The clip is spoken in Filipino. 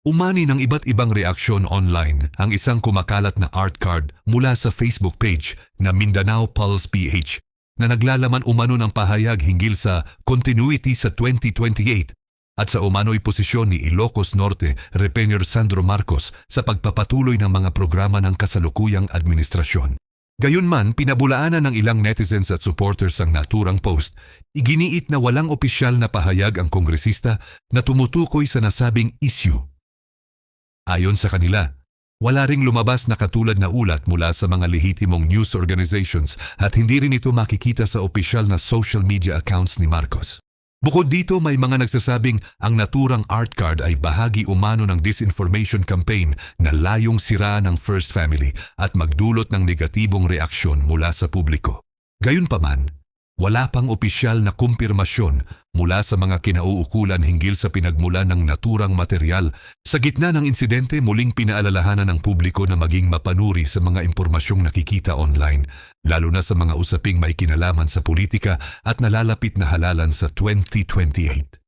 Umani ng iba't ibang reaksyon online ang isang kumakalat na art card mula sa Facebook page na Mindanao Pulse PH na naglalaman umano ng pahayag hinggil sa continuity sa 2028 at sa umano'y posisyon ni Ilocos Norte Repener Sandro Marcos sa pagpapatuloy ng mga programa ng kasalukuyang administrasyon. Gayunman, pinabulaanan ng ilang netizens at supporters ang naturang post, iginiit na walang opisyal na pahayag ang kongresista na tumutukoy sa nasabing issue. Ayon sa kanila, wala ring lumabas na katulad na ulat mula sa mga lehitimong news organizations at hindi rin ito makikita sa opisyal na social media accounts ni Marcos. Bukod dito, may mga nagsasabing ang naturang art card ay bahagi umano ng disinformation campaign na layong siraan ng First Family at magdulot ng negatibong reaksyon mula sa publiko. Gayunpaman, wala pang opisyal na kumpirmasyon mula sa mga kinauukulan hinggil sa pinagmulan ng naturang material. Sa gitna ng insidente, muling pinaalalahanan ng publiko na maging mapanuri sa mga impormasyong nakikita online, lalo na sa mga usaping may kinalaman sa politika at nalalapit na halalan sa 2028.